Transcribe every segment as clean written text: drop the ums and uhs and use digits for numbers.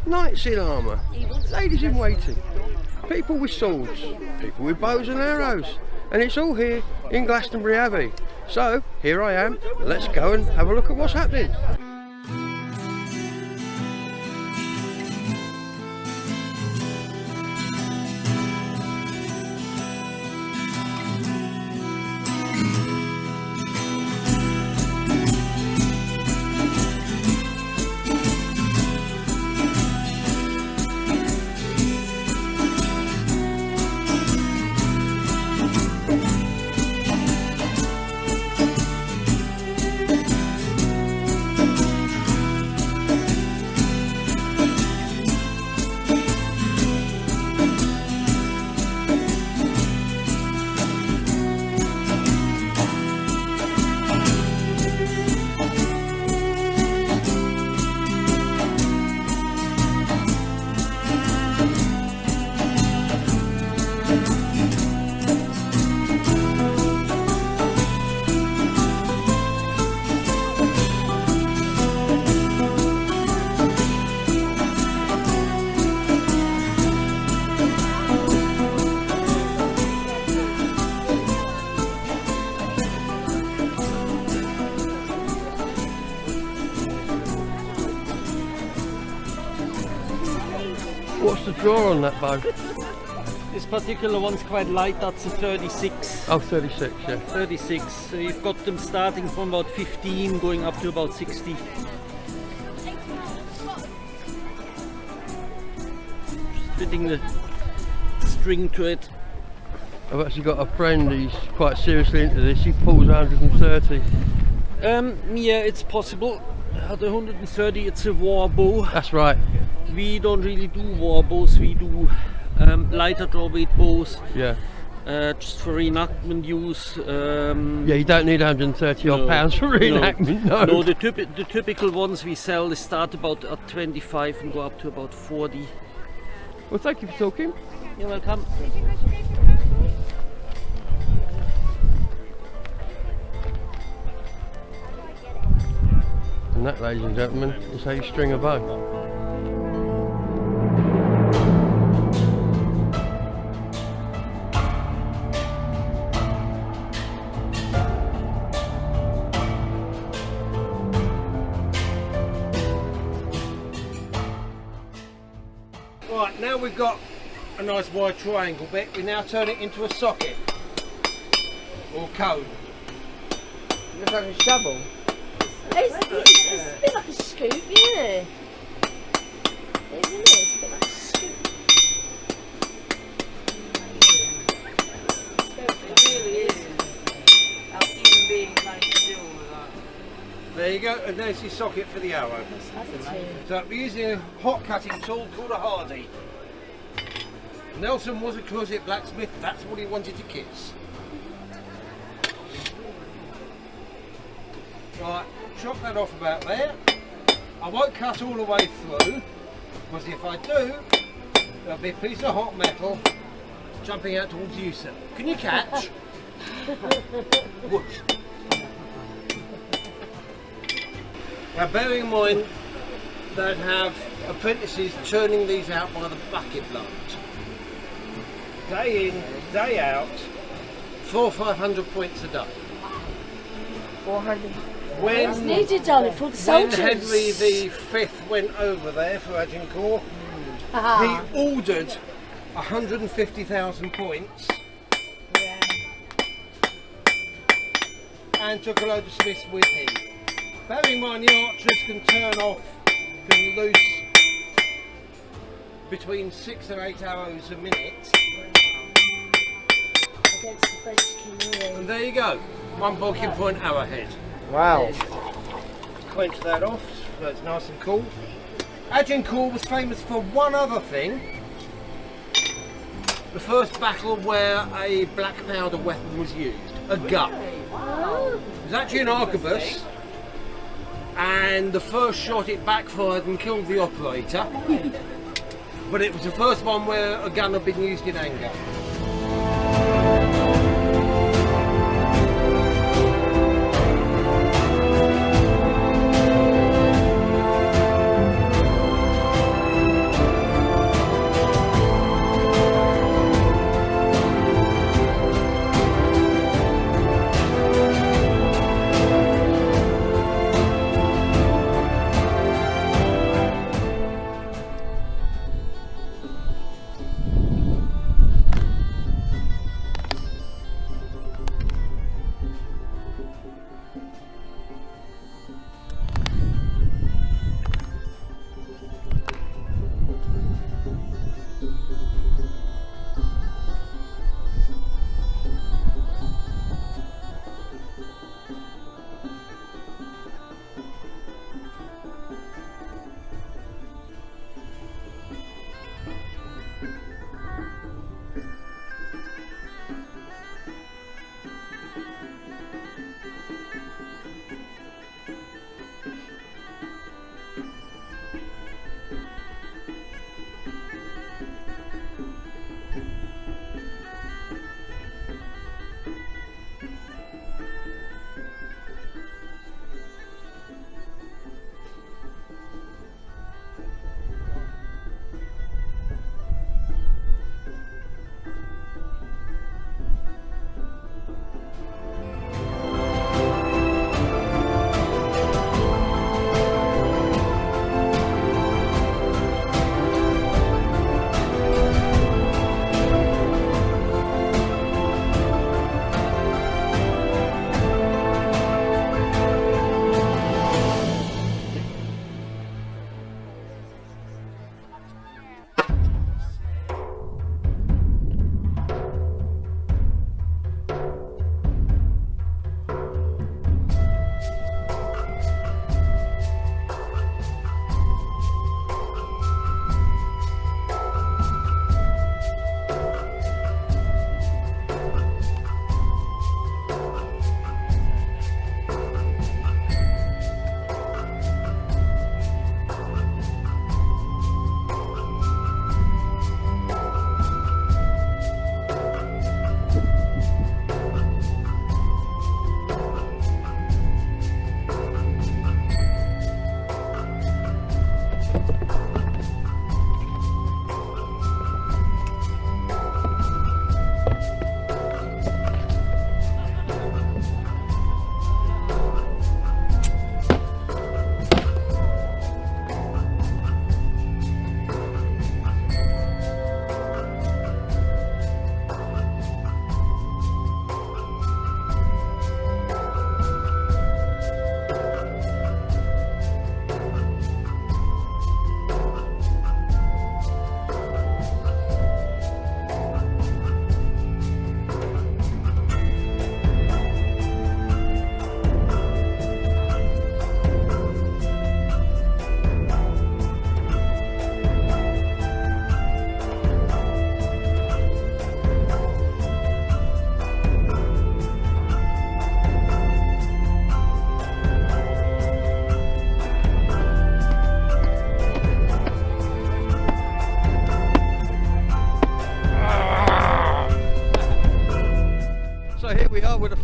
knights in armour, ladies in waiting, people with swords, people with bows and arrows, and it's all here in Glastonbury Abbey. So here I am, let's go and have a look at what's happening. What's the draw on that bow? This particular one's quite light, that's a 36. Oh, 36, yeah. 36. So you've got them starting from about 15, going up to about 60. Just fitting the string to it. I've actually got a friend who's quite seriously into this. He pulls 130. Yeah, it's possible. At 130 it's a war bow. That's right. We don't really do war bows, we do lighter drawweight bows. Yeah. Just for reenactment use. Yeah, you don't need 130 odd pounds for reenactment, no. No, the typical ones we sell, they start about at 25 and go up to about 40. Well, thank you for talking. You're welcome. And that, ladies and gentlemen, is how you string a bow. Right, now we've got a nice wide triangle bit, we now turn it into a socket or cone. Looks like a shovel. It's a bit like a scoop, yeah. Isn't it? It's a bit like a scoop. It really is how human beings manage to deal with that. There you go, and there's your socket for the arrow. So we're using a hot cutting tool called a Hardy. Nelson was a closet blacksmith, that's what he wanted to kiss. Right, chop that off about there. I won't cut all the way through, because if I do, there'll be a piece of hot metal jumping out towards you, sir. Can you catch? Whoosh. Now bearing in mind that have apprentices churning these out by the bucket load. Day in, day out, 400 or 500 points a day. 400. When, It's needed, darling, for the soldiers. when Henry V went over there for Agincourt, he ordered 150,000 points and took a load of smiths with him. Bearing in mind the archers can turn off, can loose between 6 or 8 arrows a minute. Against the French king, And there you go, one bulking point arrowhead. Wow. Quench that off so it's nice and cool. Agincourt was famous for one other thing. The first battle where a black powder weapon was used, a gun. It was actually an arquebus, and the first shot it backfired and killed the operator. But it was the first one where a gun had been used in anger.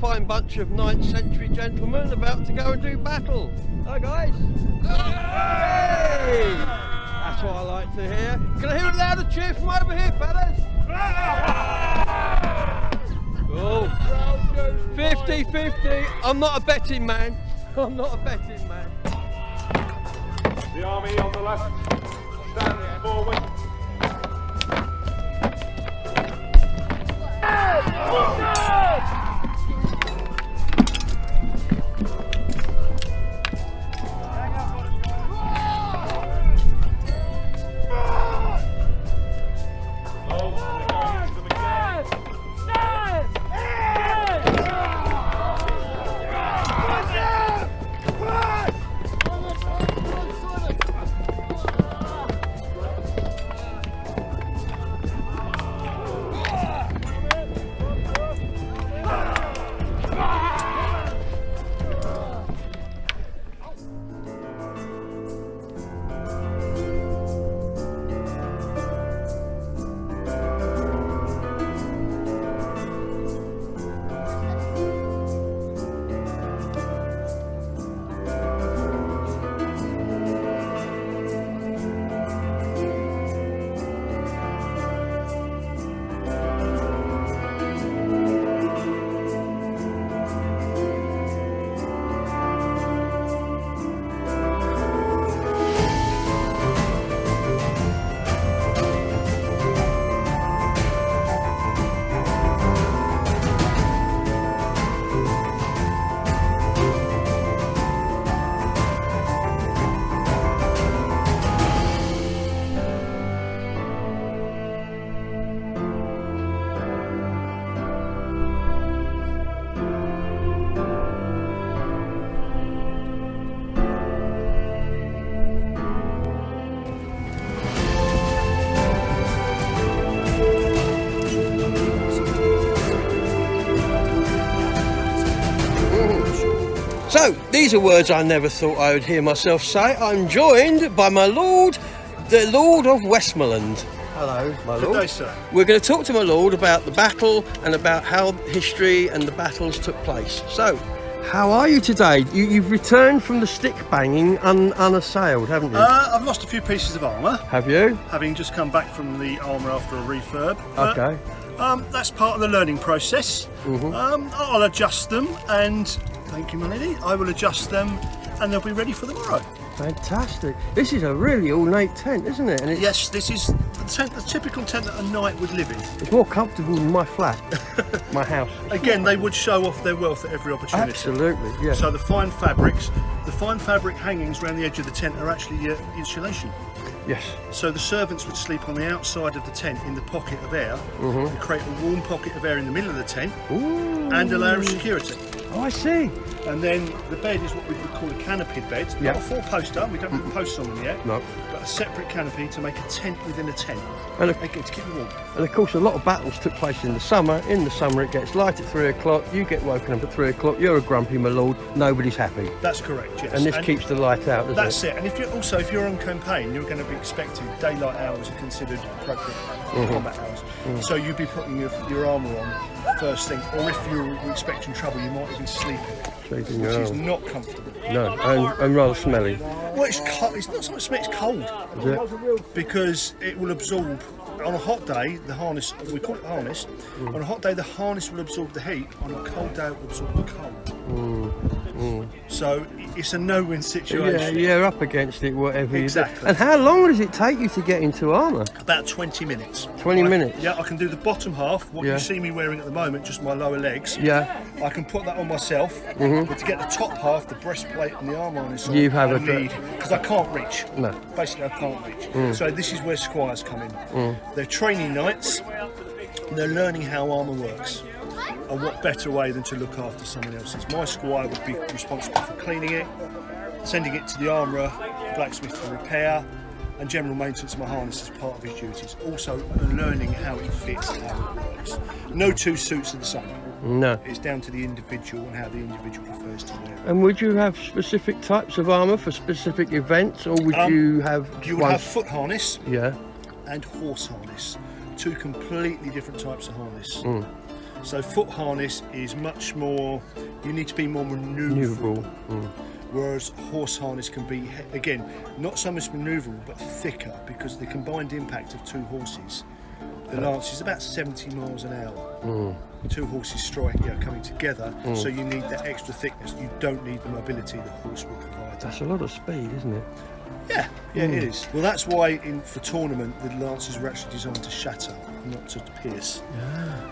fine bunch of 9th century gentlemen about to go and do battle. Hi guys. Hey! That's what I like to hear. Can I hear a louder cheer from over here, fellas? Oh, 50-50. I'm not a betting man. I'm not a betting man. The army on the left, stand forward. So, these are words I never thought I would hear myself say. I'm joined by my lord, the Lord of Westmoreland. Hello, my lord. Good day, sir. We're going to talk to my lord about the battle and about how history and the battles took place. So, how are you today? You've returned from the stick banging unassailed, haven't you? I've lost a few pieces of armour, Have you? having just come back from the armour after a refurb. Okay. That's part of the learning process. I'll adjust them, and thank you, my lady. I will adjust them, and they'll be ready for tomorrow. Fantastic. This is a really ornate tent, isn't it? And it's, Yes, this is the typical tent that a knight would live in. it's more comfortable than my flat, my house. Again, they would show off their wealth at every opportunity. Absolutely, yeah. So the fine fabric hangings around the edge of the tent are actually insulation. Yes. So the servants would sleep on the outside of the tent in the pocket of air, and create a warm pocket of air in the middle of the tent, and a layer of security. Oh, I see. And then the bed is what we would call a canopied bed. Yeah. Not a four-poster, we don't have posts on them yet. No. But a separate canopy to make a tent within a tent. And Again, to keep you warm. of course, a lot of battles took place in the summer. In the summer, it gets light at 3 o'clock. You get woken up at 3 o'clock. You're a grumpy my lord. Nobody's happy. That's correct, yes. And this keeps the light out, doesn't That's it? it. And if you're on campaign, you're going to be expected, daylight hours are considered appropriate combat hours. So you'd be putting your armour on first thing, or if you're expecting trouble, you might even sleep in it, Sleeping, which is oh. not comfortable. No, and rather smelly. Well, it's cold. It's not so much smell, it's cold, Is it? because it will absorb. On a hot day, the harness, we call it harness, on a hot day the harness will absorb the heat, on a cold day it will absorb the cold. So it's a no-win Yeah, situation. you're up against it, whatever Exactly. you do. And how long does it take you to get into armour? About 20 minutes. 20 minutes? Yeah, I can do the bottom half, what Yeah. you see me wearing at the moment, just my lower legs. Yeah. I can put that on myself, but to get the top half, the breastplate and the arm harness on, You have I a- need, because I can't reach. No. Basically, I can't reach. So this is where squires come in. They're training knights, and they're learning how armour works. And what better way than to look after someone else's? My squire would be responsible for cleaning it, sending it to the armourer, blacksmith for repair, and general maintenance of my harness as part of his duties. Also learning how it fits, how it works. No two suits are the same. No. It's down to the individual and how the individual prefers to wear it. And would you have specific types of armour for specific events, or would you have You would one? have foot harness Yeah. and horse harness. Two completely different types of harness. So foot harness is much more, you need to be more manoeuvrable. Whereas horse harness can be, again, not so much manoeuvrable but thicker, because the combined impact of two horses, the lance is about 70 miles an hour. Two horses coming together, so you need that extra thickness. You don't need the mobility the horse will provide. That's a lot of speed, isn't it? Yeah, it is. Well, that's why for tournament the lances were actually designed to shatter, not to pierce.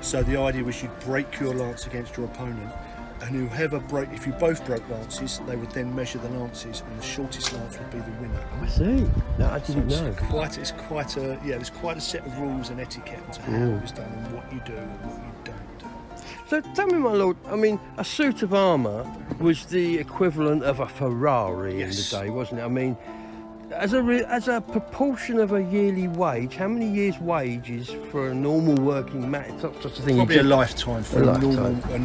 So the idea was you'd break your lance against your opponent, and if you both broke lances, they would then measure the lances, and the shortest lance would be the winner. I see. No, I didn't know. There's quite a set of rules and etiquette to how it was done and what you do and what you don't do. So tell me, my lord, I mean, a suit of armour was the equivalent of a Ferrari in the day, wasn't it? I mean, as a proportion of a yearly wage, how many years' wages for a normal working man? Such a thing. Probably a lifetime for a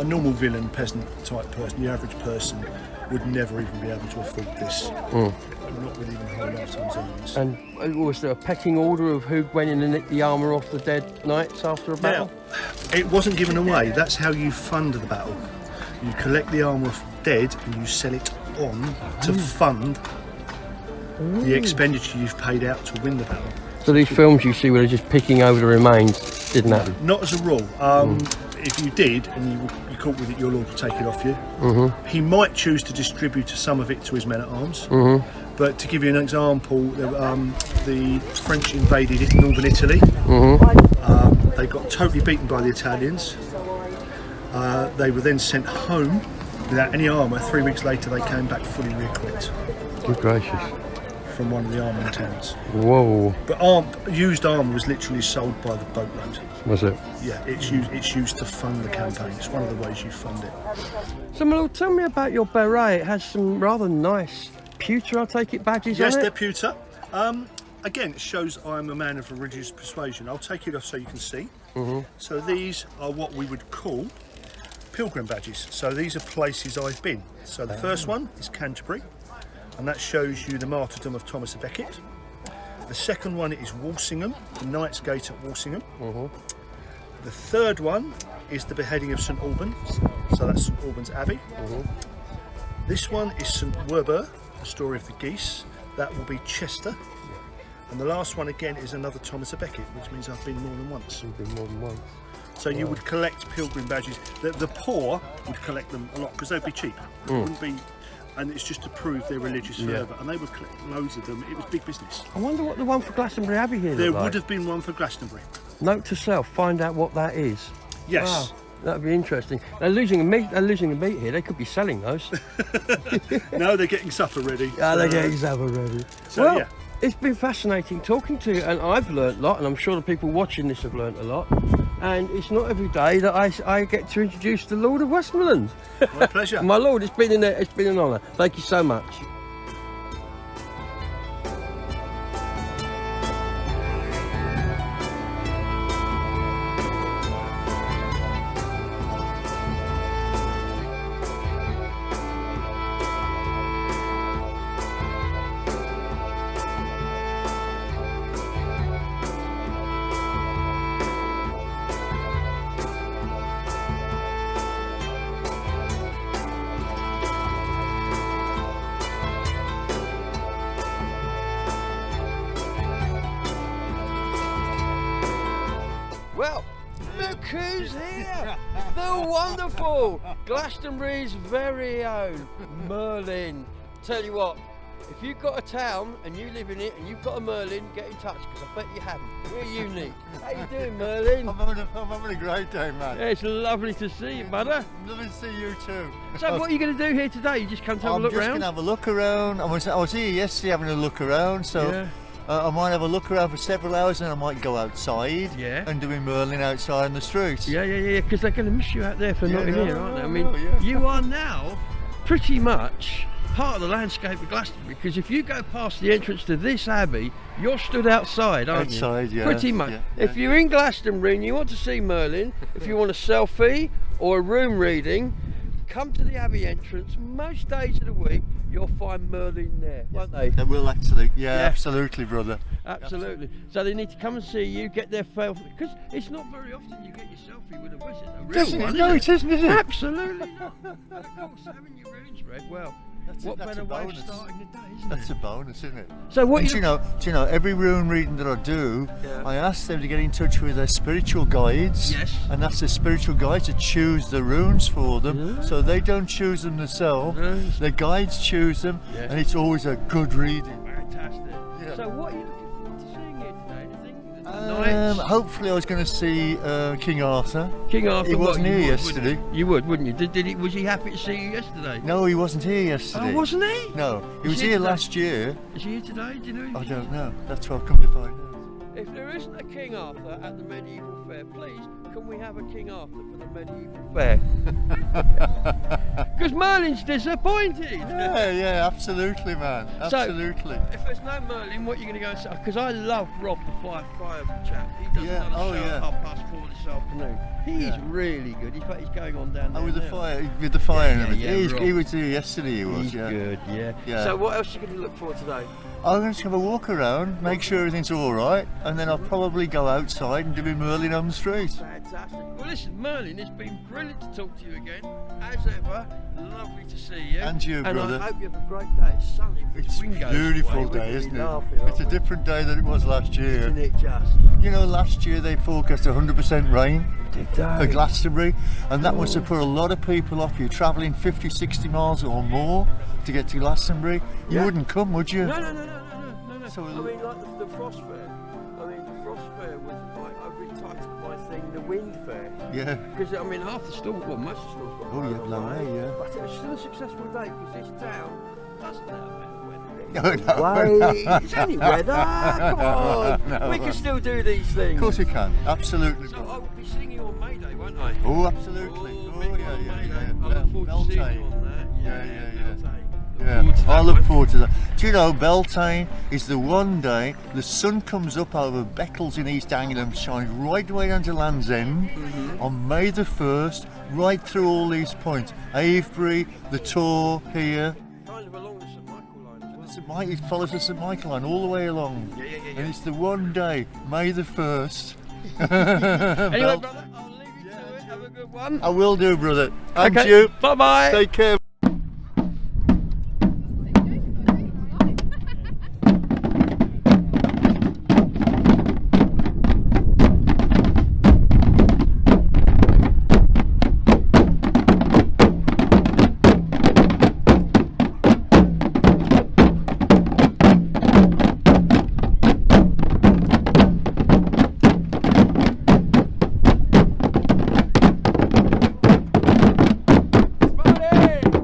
normal villain, peasant type person. The average person would never even be able to afford this. Not with even whole lifetime's earnings. And was there a pecking order of who went in and nicked the armour off the dead knights after a battle? Now, it wasn't given away. That's how you fund the battle. You collect the armour off the dead and you sell it on to fund the expenditure you've paid out to win the battle. So these films you see where they're just picking over the remains didn't happen? Not as a rule. If you did and you caught with it, your lord would take it off you. He might choose to distribute some of it to his men-at-arms. But to give you an example, the French invaded northern Italy. They got totally beaten by the Italians. They were then sent home without any armour. 3 weeks later they came back fully re-equipped. Good gracious. From one of the armouring towns. Whoa. But used armour was literally sold by the boatload. Was it? Yeah, it's used to fund the campaign. It's one of the ways you fund it. So, my lord, tell me about your beret. It has some rather nice pewter, I take it, badges on it? Yes, they're pewter. Again, it shows I'm a man of religious persuasion. I'll take it off so you can see. So these are what we would call pilgrim badges. So these are places I've been. So the first one is Canterbury, and that shows you the martyrdom of Thomas a Becket. The second one is Walsingham, the Knight's Gate at Walsingham. The third one is the beheading of St Albans, so that's St Albans Abbey. This one is St Werburgh, the story of the geese. That will be Chester. And the last one again is another Thomas a Becket, which means I've been more than once. You've been more than once. So you would collect pilgrim badges. The poor would collect them a lot because they'd be cheap. It wouldn't be, and it's just to prove their religious fervour. And they would collect loads of them. It was big business. I wonder what the one for Glastonbury Abbey here There looked like. would have been one for Glastonbury. Note to self: find out what that is. Yes. Wow, that'd be interesting. They're losing a meat. They're losing a meat here. They could be selling those. No, they're getting supper ready. Yeah, they're getting supper ready. So, well, yeah. it's been fascinating talking to you, and I've learnt a lot, and I'm sure the people watching this have learnt a lot. And it's not every day that I get to introduce the Lord of Westmoreland. My pleasure. My Lord, it's been an honour. Thank you so much. Well, look who's here! The wonderful Glastonbury's very own Merlin. Tell you what, if you've got a town and you live in it and you've got a Merlin, get in touch because I bet you haven't. We're unique. How you doing, Merlin? I'm having a great day, man. Yeah, it's lovely to see you, brother. Lovely to see you too. So what are you going to do here today? You just come to have a I'm look just around? going to have a look around. I was here yesterday having a look around, so Yeah. I might have a look around for several hours and I might go outside and doing Merlin outside on the streets. Yeah, because they're going to miss you out there for not in here, aren't they? I mean, yeah. you are now pretty much part of the landscape of Glastonbury, because if you go past the entrance to this abbey, you're stood outside, aren't you? Outside, yeah. Pretty much. Yeah, If you're in Glastonbury and you want to see Merlin, if you want a selfie or a room reading, come to the Abbey entrance most days of the week you'll find Merlin there, won't they? They will actually. Yeah, Yeah. absolutely, brother. Absolutely. So they need to come and see you, get their selfie, because it's not very often you get your selfie with a wizard. A real Isn't it? one, No, is it isn't, is it? Absolutely not. And of course, having your runes read, well, what that's better a way of bonus. starting the day, isn't That's it? a bonus, isn't it? So what And you do you know, every rune reading that I do, Yeah. I ask them to get in touch with their spiritual guides. Yes. And ask their spiritual guides to choose the runes for them. Yeah. So they don't choose them themselves. Yes. Their guides choose them, Yes. and it's always a good reading. Fantastic. Yeah. So what are you looking forward to seeing here today? Anything? The knights? Hopefully I was going to see King Arthur. King Arthur. He what, wasn't you here would, yesterday. wouldn't You would, wouldn't you? Did he? Was he happy to see you yesterday? No, he wasn't here yesterday. Oh, wasn't he? No, he Is was he here today? last year. Is he here today? Do you know? I don't know. That's what I've come to find out. If there isn't a King Arthur at the medieval fair, please, can we have a King Arthur for the medieval fair? Because Merlin's disappointed. Yeah, absolutely, man. So- Absolutely. If there's no Merlin, what are you going to go and say? Because I love Rob, the Fire chap. He does Yeah, another oh, show yeah. at 4:30 this afternoon. He's Yeah. really good. In fact, he's going on down there Oh, with the now. fire, with the fire and Yeah, everything. yeah, he Rob. was here yesterday. He was. He's Yeah. good, yeah. Yeah. So what else are you going to look for today? I'm going to have a walk around, make sure everything's all right, and then I'll probably go outside and do a Merlin on the street. Fantastic. Well, listen, Merlin, it's been brilliant to talk to you again. As ever, lovely to see you. And you, and brother. I hope you have a great day. It's sunny. It's a Wind goes beautiful away, we're day, gonna isn't be it? laughing, It's a aren't we? different day than it was last year. Isn't it just? You know, last year they forecast 100% rain Did for they? Glastonbury, and that must have put a lot of people off. You're travelling 50, 60 miles or more to get to Glastonbury. You Yeah. wouldn't come, would you? No. So I mean, like the Frost Fair. I mean, the Frost Fair was like, I retitled my thing the Wind Fair. Yeah. Because, I mean, half the stall, well, most of the stalls got Oh, blown yeah, away, blown away, yeah. But it was still a successful day because this town doesn't have better weather. No, Wait, it's only weather. Come on. No. We can still do these things. Of course we can, absolutely. So I will be seeing you on May Day, won't I? Oh, absolutely. Oh, Oh, big yeah, on yeah, May Day. yeah. I look forward to seeing Beltane. you on that. Yeah. Beltane. Yeah, Look forward to I that look one. forward to that. Do you know, Beltane is the one day the sun comes up over Beccles in East Anglia and shines right away down to Land's End on May the 1st, right through all these points. Avebury, the Tor here. Kind of along the St Michael line as well. St. It follows the St Michael line all the way along. Yeah. And it's the one day, May the 1st. Anyway, brother, I'll leave you to it. Have a good one. I will do, brother. And Okay, you. bye-bye. Take care. Buddy!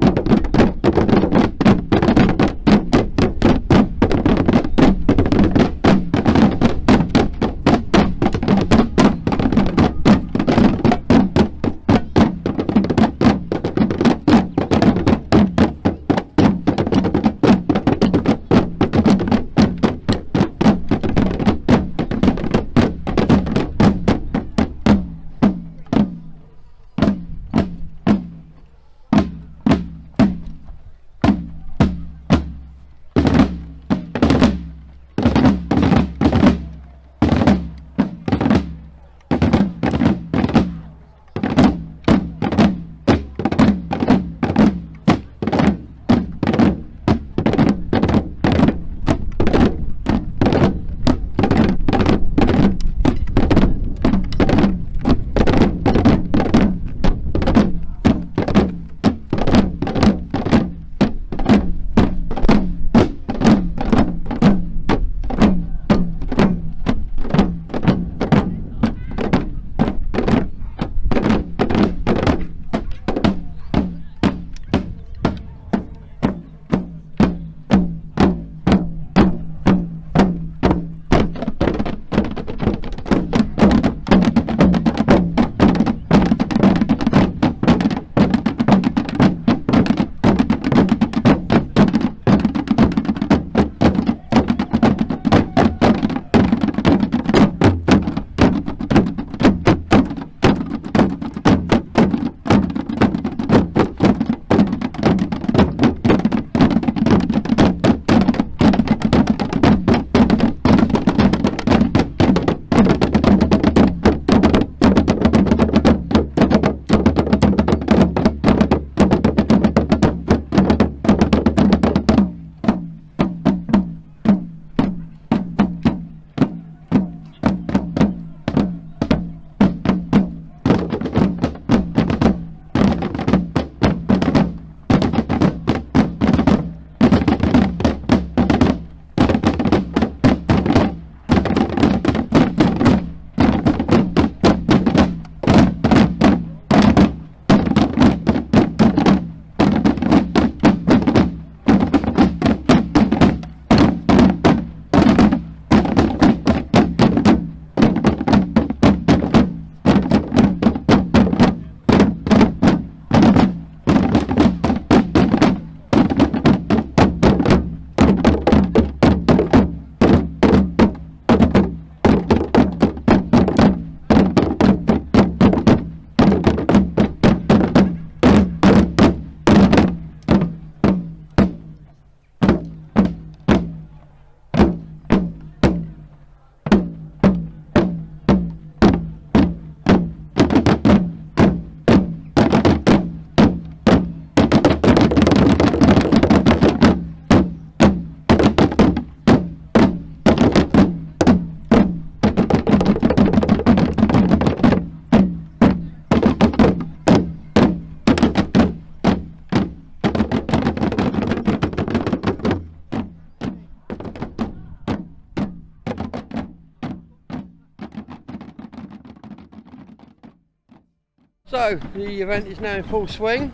So the event is now in full swing.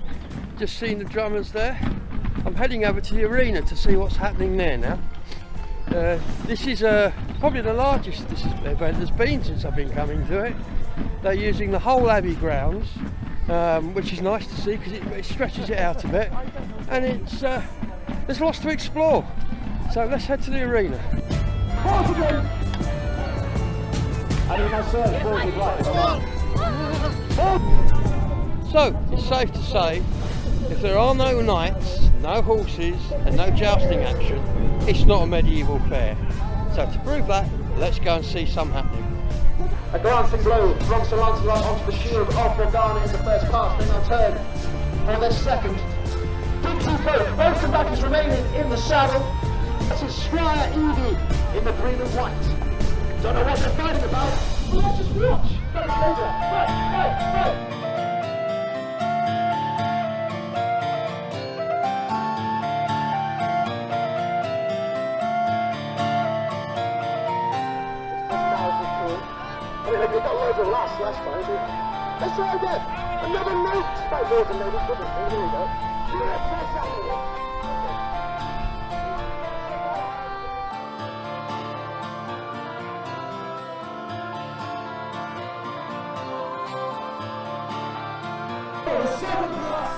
Just seen the drummers there. I'm heading over to the arena to see what's happening there now. This is probably the largest this event has been since I've been coming to it. They're using the whole Abbey grounds, which is nice to see because it stretches it out a bit, and there's lots to explore. So let's head to the arena. So it's safe to say, if there are no knights, no horses and no jousting action, it's not a medieval fair. So to prove that, let's go and see some happening. A glancing blow from Sir Lancelot onto the shield of Morgana in the first pass, then they'll turn for their second. Pilgrim Badges remaining in the saddle. This is Squire Evie in the green and white. Don't know what they're fighting about, but let's just watch. Right, right. We've got loads of laughs last time, so let's try again. Another note by Lords and Ladies. Here we go. The second class.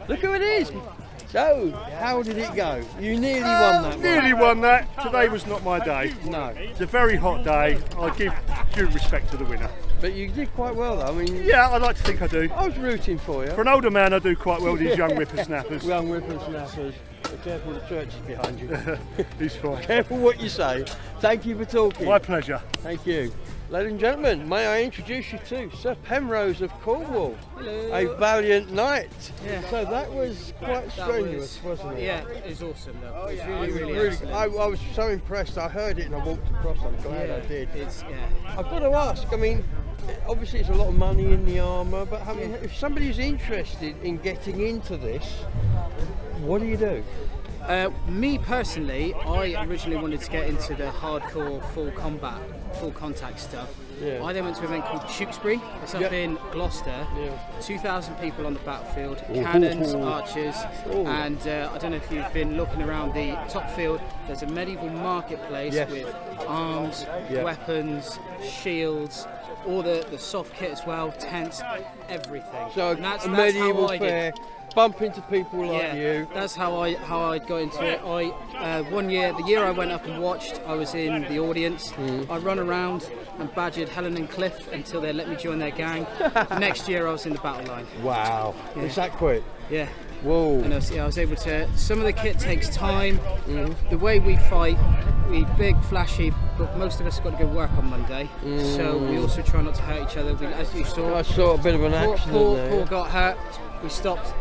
Look who it is! So, how did it go? You nearly won that one. Nearly won that. Today was not my day. No. It's a very hot day. I give due respect to the winner. But you did quite well though. I mean, yeah, I like to think I do. I was rooting for you. For an older man, I do quite well with these young whippersnappers. Young whippersnappers. Be careful, the church is behind you. He's fine. Careful what you say. Thank you for talking. My pleasure. Thank you. Ladies and gentlemen, may I introduce you to Sir Penrose of Cornwall. Hello. A valiant knight. Yeah. So that was quite strenuous, wasn't it? Yeah, it was awesome though. It was really, Really, excellent. I was so impressed. I heard it and I walked across. I'm glad I did. I've got to ask, I mean, obviously it's a lot of money in the armour, but I mean, if somebody's interested in getting into this, what do you do? Me personally, I originally wanted to get into the hardcore full combat, full contact stuff. Yeah. I then went to an event called Tewkesbury. It's up in Gloucester. Yeah. 2,000 people on the battlefield, cannons, archers, and I don't know if you've been looking around the top field. There's a medieval marketplace with arms, weapons, shields, all the soft kit as well, tents, everything. So and that's a medieval how I fair. did. bump into people like you. That's how I got into it. The year I went up and watched, I was in the audience. I run around and badgered Helen and Cliff until they let me join their gang. The next year I was in the battle line. Wow, Yeah. is that quick? Yeah. Whoa. And I was able to. Some of the kit takes time. The way we fight, we big, flashy, but most of us got to go work on Monday. So we also try not to hurt each other. As you saw, I saw a bit of an accident there. Paul got hurt. We stopped,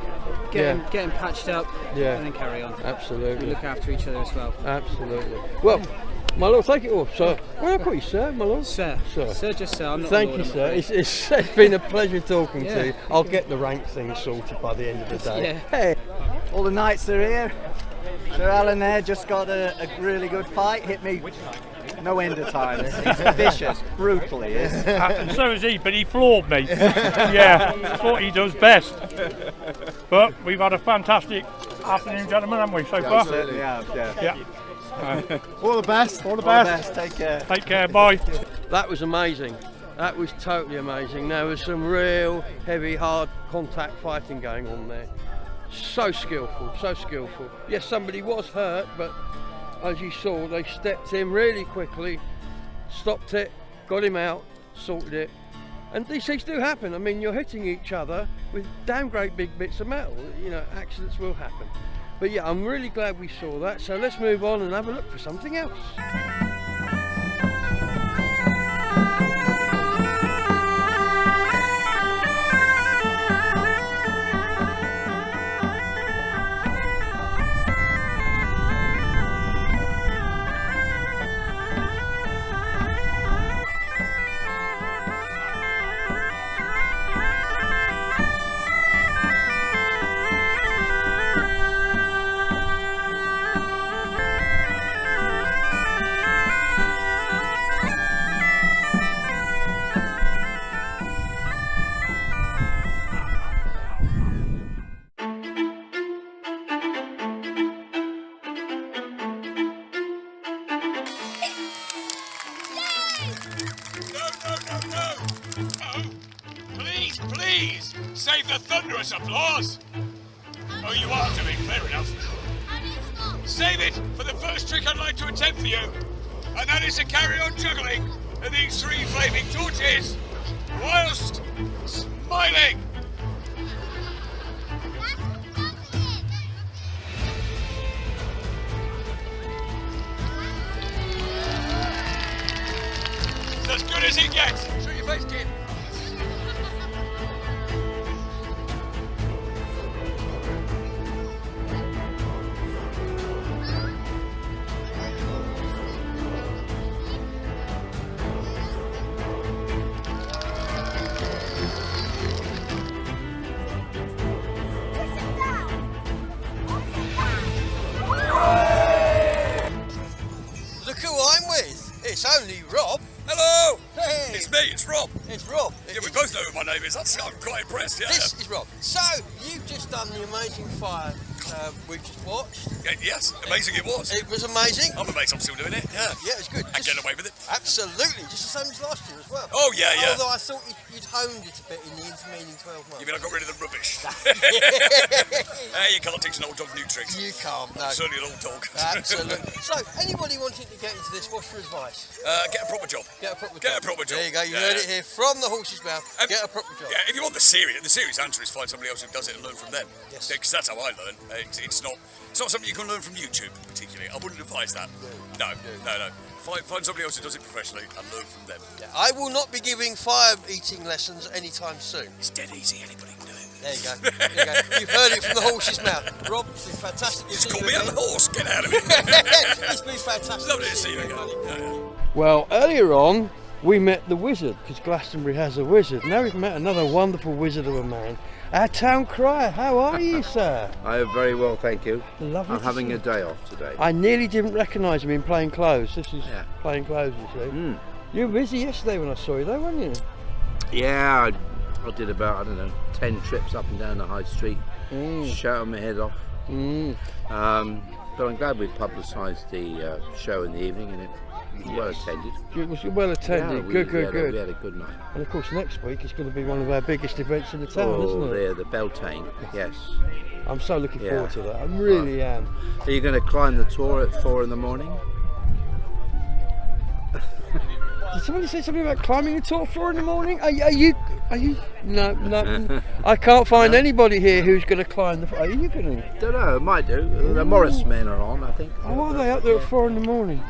getting patched up, and then carry on. Absolutely. We look after each other as well. Absolutely. Well, my lord, thank you all, sir. Well, I call you sir, my lord. Sir. Sir, just sir. I'm not Thank Lord, you, I'm sir. afraid. It's been a pleasure talking to you. I'll get the rank thing sorted by the end of the day. Yeah. Hey. All the knights are here. Sir Alan there just got a really good fight. Hit me no end of time. He's vicious, brutal he is. And so is he, but he floored me. Yeah, that's what he does best. But we've had a fantastic afternoon, gentlemen, haven't we, so far? Certainly have, yeah. All the best. All the All the best. best. Take care. Take care. Bye. That was amazing. That was totally amazing. There was some real heavy, hard contact fighting going on there. So skillful, so skillful. Yes, somebody was hurt, but as you saw, they stepped in really quickly, stopped it, got him out, sorted it. And these things do happen. I mean, you're hitting each other with damn great big bits of metal. You know, accidents will happen. But yeah, I'm really glad we saw that. So let's move on and have a look for something else. Please, save the thunderous applause. Oh, you are doing, fair enough. Save it for the first trick I'd like to attempt for you, and that is to carry on juggling these 3 flaming torches whilst smiling. It's as good as it gets. Show your face, kid. Look who I'm with. It's only Rob. Hello! Hey. It's me, it's Rob. It's Rob. Yeah, we both know who my name is. I'm quite impressed, yeah. This is Rob. So, you've just done the amazing fire we've just watched. Yes, amazing it was. It was amazing. I'm amazed I'm still doing it, yeah. Yeah, it's good. And getting away with it. Absolutely, just the same as last year as well. Oh, yeah, yeah. Although I thought you'd honed it a bit in the intervening 12 months. You mean I got rid of the rubbish? Hey, you can't teach an old dog new tricks. You can't, no. Certainly an old dog. Absolutely. So, anybody wanting to get into this, what's your advice? Get a proper job. Get a proper job. Get a proper job. There you go, you heard it here from the horse's mouth. Get a proper job. Yeah, if you want the serious answer is find somebody else who does it and learn from them. Yes. Because that's how I learn. It's not something you can learn from YouTube, particularly. I wouldn't advise that. No. Find somebody else who does it professionally and learn from them. Yeah, I will not be giving fire eating lessons anytime soon. It's dead easy, anybody can do it. There you go. There you go. You've heard it from the horse's mouth. Rob, it's been fantastic. Just call me a horse. Get out of it. It's been fantastic. Lovely to see you again. Well, earlier on, we met the wizard, because Glastonbury has a wizard. Now we've met another wonderful wizard of a man. Our town crier, how are you, sir? I am very well, thank you. Lovely. I'm having a day off today. I nearly didn't recognise him in plain clothes. This is plain clothes, you see. You were busy yesterday when I saw you, though, weren't you? Yeah, I did about, 10 trips up and down the high street, shouting my head off. But I'm glad we publicised the show in the evening, and it Well attended. It was well attended. Yeah, good. We had a good night. And of course, next week is going to be one of our biggest events in the town, isn't it? The Beltane. Yes. I'm so looking forward to that. I really am. Are you going to climb the Tor at 4 in the morning? Did somebody say something about climbing the Tor at 4 in the morning? Are you? No. I can't find anybody here who's going to climb the. Are you going to? Don't know. Might do. The Morris men are on, I think. Oh, are they up there at 4 in the morning?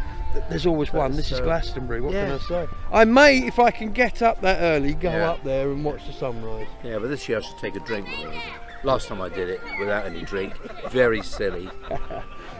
There's always one. This is Glastonbury. What can I say? I may, if I can get up that early, go up there and watch the sunrise. Yeah, but this year I should take a drink. Last time I did it without any drink. Very silly.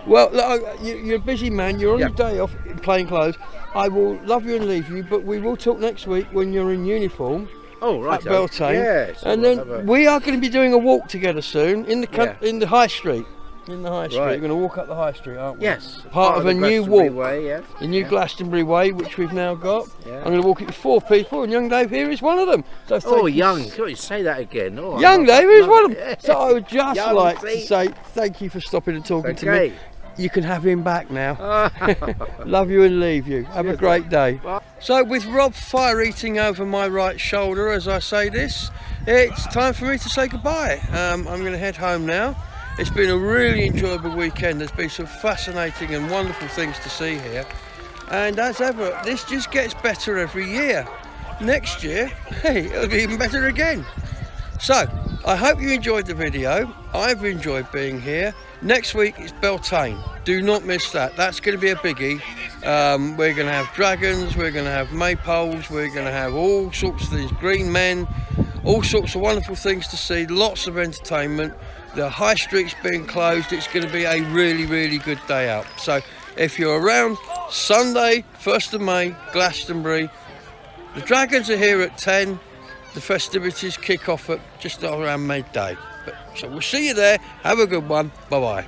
Well, look, you're a busy man. You're on your day off in plain clothes. I will love you and leave you, but we will talk next week when you're in uniform. Oh, right. At Beltane. Yes. And then we are going to be doing a walk together soon in the High Street. In the High Street. We're going to walk up the High Street, aren't we? Yes. Part of a new walk. Way, yes. The new Glastonbury Way, which we've now got. Yeah. I'm going to walk it with 4 people, and young Dave here is one of them. So young. Can you say that again? Oh, young Dave is one of them. Yeah. So I would just like to say thank you for stopping and talking to me. You can have him back now. Love you and leave you. Have a great day. Bye. So with Rob fire eating over my right shoulder as I say this, it's time for me to say goodbye. I'm going to head home now. It's been a really enjoyable weekend. There's been some fascinating and wonderful things to see here. And as ever, this just gets better every year. Next year, hey, it'll be even better again. So, I hope you enjoyed the video. I've enjoyed being here. Next week is Beltane. Do not miss that. That's going to be a biggie. We're going to have dragons, we're going to have maypoles, we're going to have all sorts of things, green men, all sorts of wonderful things to see, lots of entertainment. The high street's being closed. It's going to be a really, really good day out. So if you're around, Sunday, 1st of May, Glastonbury. The dragons are here at 10. The festivities kick off at just around midday. So we'll see you there. Have a good one. Bye-bye.